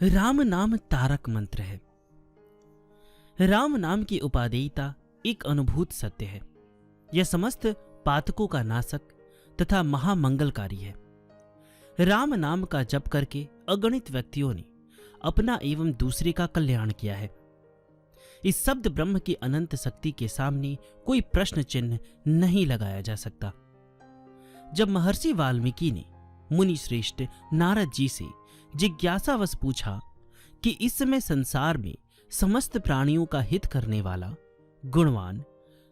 राम नाम तारक मंत्र है। राम नाम की उपादेयता एक अनुभूत सत्य है। यह समस्त पातकों का नाशक तथा महामंगलकारी है। राम नाम का जप करके अगणित व्यक्तियों ने अपना एवं दूसरे का कल्याण किया है। इस शब्द ब्रह्म की अनंत शक्ति के सामने कोई प्रश्न चिन्ह नहीं लगाया जा सकता। जब महर्षि वाल्मीकि ने मुनि श्रेष्ठ नारद जी से जिज्ञासावश पूछा कि इस समय संसार में समस्त प्राणियों का हित करने वाला, गुणवान,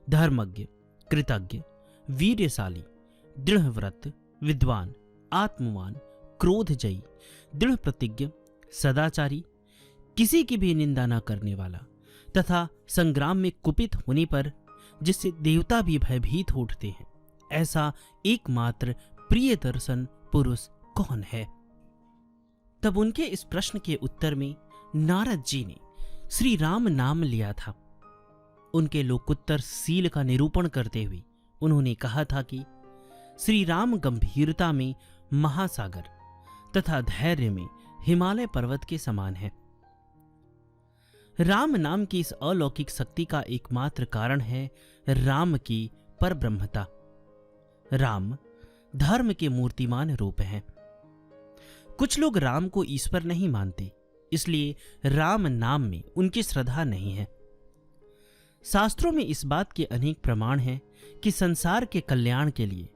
धर्मज्ञ, कृतज्ञ, वीर्यशाली, दृढ़व्रत, विद्वान, आत्मवान, क्रोधजयी, दृढ़ प्रतिज्ञ, सदाचारी, किसी की भी निंदा न करने वाला तथा संग्राम में कुपित होने पर जिससे देवता भी भयभीत हो उठते हैं, ऐसा एकमात्र प्रिय दर्शन पुरुष कौन है? तब उनके इस प्रश्न के उत्तर में नारद जी ने श्री राम नाम लिया था। उनके लोकोत्तर शील का निरूपण करते हुए उन्होंने कहा था कि श्री राम गंभीरता में महासागर तथा धैर्य में हिमालय पर्वत के समान है। राम नाम की इस अलौकिक शक्ति का एकमात्र कारण है राम की परब्रह्मता। राम धर्म के मूर्तिमान रूप हैं। कुछ लोग राम को ईश्वर नहीं मानते, इसलिए राम नाम में उनकी श्रद्धा नहीं है। शास्त्रों में इस बात के अनेक प्रमाण हैं कि संसार के कल्याण के लिए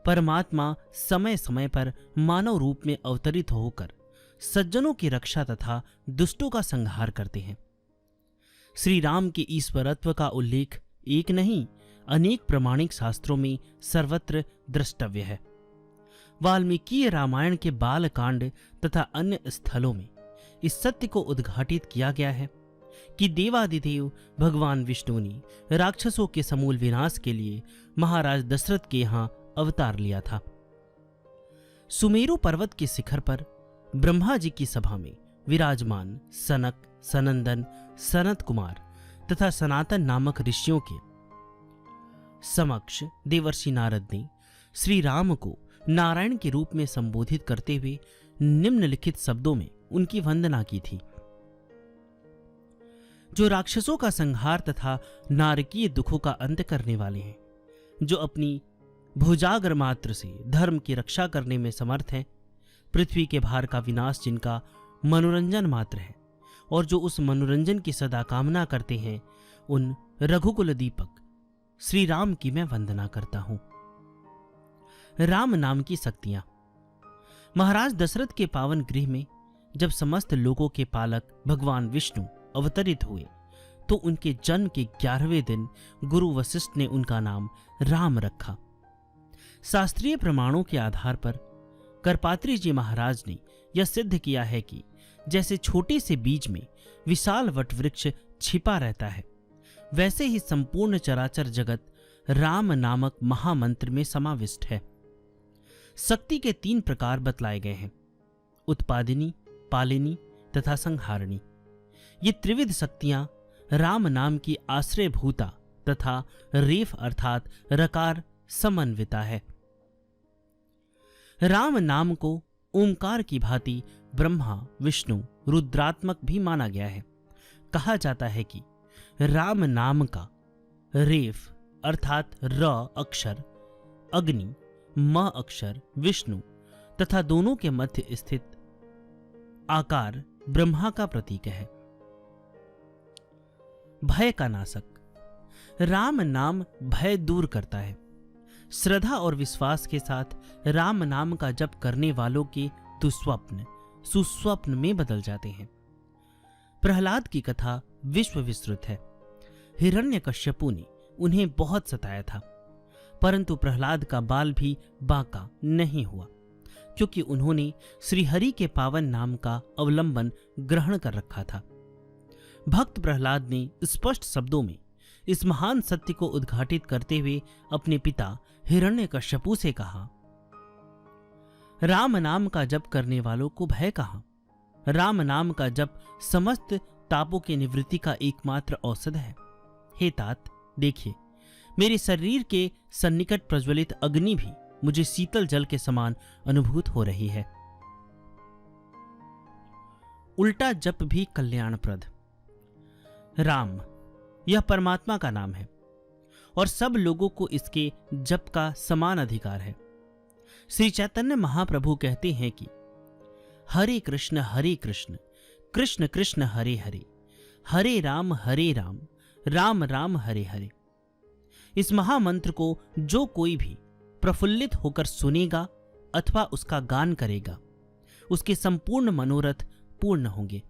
परमात्मा समय समय पर मानव रूप में अवतरित होकर सज्जनों की रक्षा तथा दुष्टों का संहार करते हैं। श्री राम के ईश्वरत्व का उल्लेख एक नहीं अनेक प्रमाणिक शास्त्रों में सर्वत्र द्रष्टव्य है। वाल्मीकि रामायण के बालकांड तथा अन्य स्थलों में इस सत्य को उद्घाटित किया गया है कि देवादिदेव भगवान विष्णु ने राक्षसों के समूल विनाश के लिए महाराज दशरथ के यहां अवतार लिया था। सुमेरु पर्वत के शिखर पर ब्रह्मा जी की सभा में विराजमान सनक, सनंदन, सनत कुमार तथा सनातन नामक ऋषियों के समक्ष देवर्षि नारद ने श्री राम को नारायण के रूप में संबोधित करते हुए निम्नलिखित शब्दों में उनकी वंदना की थी। जो राक्षसों का संहार तथा नारकीय दुखों का अंत करने वाले हैं, जो अपनी भुजागर मात्र से धर्म की रक्षा करने में समर्थ हैं, पृथ्वी के भार का विनाश जिनका मनोरंजन मात्र है और जो उस मनोरंजन की सदा कामना करते हैं, उन रघुकुल दीपक श्री राम की मैं वंदना करता हूं। राम नाम की शक्तियां। महाराज दशरथ के पावन गृह में जब समस्त लोगों के पालक भगवान विष्णु अवतरित हुए तो उनके जन्म के 11वें दिन गुरु वशिष्ठ ने उनका नाम राम रखा। शास्त्रीय प्रमाणों के आधार पर करपात्री जी महाराज ने यह सिद्ध किया है कि जैसे छोटे से बीज में विशाल वटवृक्ष छिपा रहता है, वैसे ही संपूर्ण चराचर जगत राम नामक महामंत्र में समाविष्ट है। शक्ति के 3 प्रकार बतलाए गए हैं: उत्पादिनी, पालिनी तथा संहारिणी। ये त्रिविध शक्तियां राम नाम की आश्रयभूता तथा रेफ अर्थात रकार समन्विता है। राम नाम को ओंकार की भांति ब्रह्मा, विष्णु, रुद्रात्मक भी माना गया है। कहा जाता है कि राम नाम का रेफ अर्थात र अक्षर अग्नि, म अक्षर विष्णु तथा दोनों के मध्य स्थित आकार ब्रह्मा का प्रतीक है। भय का नाशक। राम नाम भय दूर करता है। श्रद्धा और विश्वास के साथ राम नाम का जप करने वालों के दुस्वप्न सुस्वप्न में बदल जाते हैं। प्रहलाद की कथा विश्व विस्तृत है। हिरण्यकश्यपु ने उन्हें बहुत सताया था, परंतु प्रहलाद का बाल भी बांका नहीं हुआ, क्योंकि उन्होंने श्रीहरि के पावन नाम का अवलंबन ग्रहण कर रखा था। भक्त प्रहलाद ने स्पष्ट शब्दों में इस महान सत्य को उद्घाटित करते हुए अपने पिता हिरण्यकश्यपु से कहा, राम नाम का जप करने वालों को भय कहां? राम नाम का जप समस्त तापों की निवृत्ति का एकमात्र औषध है। हे तात, देखिए, मेरे शरीर के सन्निकट प्रज्वलित अग्नि भी मुझे शीतल जल के समान अनुभूत हो रही है। उल्टा जप भी कल्याणप्रद। राम यह परमात्मा का नाम है और सब लोगों को इसके जप का समान अधिकार है। श्री चैतन्य महाप्रभु कहते हैं कि हरे कृष्ण कृष्ण कृष्ण हरे हरे, हरे राम राम राम हरे हरे। इस महामंत्र को जो कोई भी प्रफुल्लित होकर सुनेगा अथवा उसका गान करेगा, उसके संपूर्ण मनोरथ पूर्ण होंगे।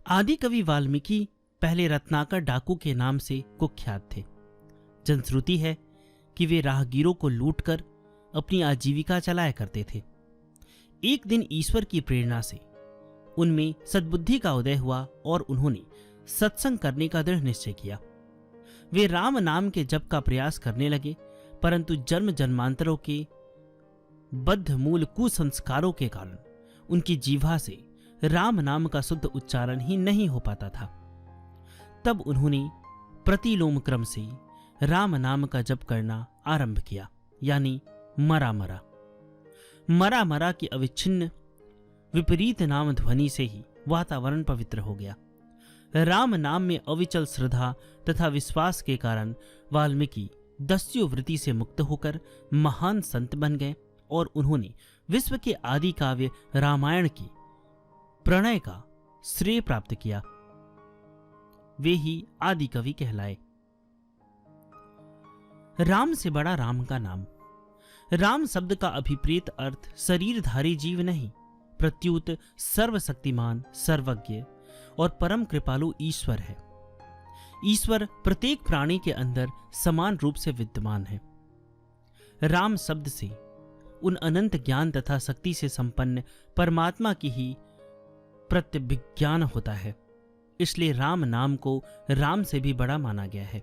आदि कवि वाल्मीकि पहले रत्नाकर डाकू के नाम से कुख्यात थे। जनश्रुति है कि वे राहगीरों को लूटकर अपनी आजीविका चलाया करते थे। एक दिन ईश्वर की प्रेरणा से उनमें सद्बुद्धि का उदय हुआ और उन्होंने सत्संग करने का दृढ़ निश्चय किया। वे राम नाम के जप का प्रयास करने लगे, परंतु जन्म जन्मांतरों के बद्ध मूल कुसंस्कारों के कारण उनकी जीवा से राम नाम का शुद्ध उच्चारण ही नहीं हो पाता था। तब उन्होंने प्रतिलोम क्रम से राम नाम का जप करना आरंभ किया, यानी मरा मरा। मरा मरा की अविच्छिन्न विपरीत नाम ध्वनि से ही वातावरण पवित्र हो गया। राम नाम में अविचल श्रद्धा तथा विश्वास के कारण वाल्मीकि दस्यु वृत्ति से मुक्त होकर महान संत बन गए और उन्होंने विश्व के आदि काव्य रामायण की प्रणय का श्रेय प्राप्त किया। वे ही आदि कवि कहलाए। राम से बड़ा राम का नाम। राम शब्द का अभिप्रेत अर्थ शरीरधारी जीव नहीं, प्रत्युत सर्वशक्तिमान, सर्वज्ञ और परम कृपालु ईश्वर है। ईश्वर प्रत्येक प्राणी के अंदर समान रूप से विद्यमान है। राम शब्द से उन अनंत ज्ञान तथा शक्ति से संपन्न परमात्मा की ही प्रत्यभिज्ञान होता है। इसलिए राम नाम को राम से भी बड़ा माना गया है।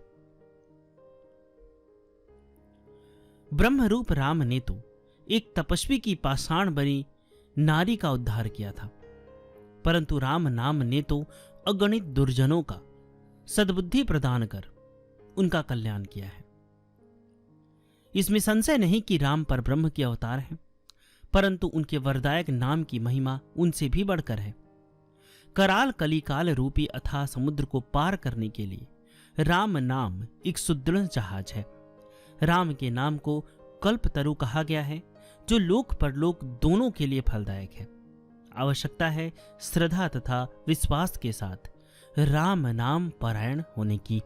ब्रह्मरूप राम ने तो एक तपस्वी की पाषाण बनी नारी का उद्धार किया था, परंतु राम नाम ने तो अगणित दुर्जनों का सद्बुद्धि प्रदान कर उनका कल्याण किया है। इसमें संशय नहीं कि राम परब्रह्म के अवतार हैं, परंतु उनके वरदायक नाम की महिमा उनसे भी बढ़कर है। कराल कलिकाल रूपी अथाह समुद्र को पार करने के लिए राम नाम एक सुदृढ़ जहाज है। राम के नाम को कल्पतरु कहा गया है, जो लोक परलोक दोनों के लिए फलदायक है। आवश्यकता है श्रद्धा तथा विश्वास के साथ राम नाम पारायण होने की।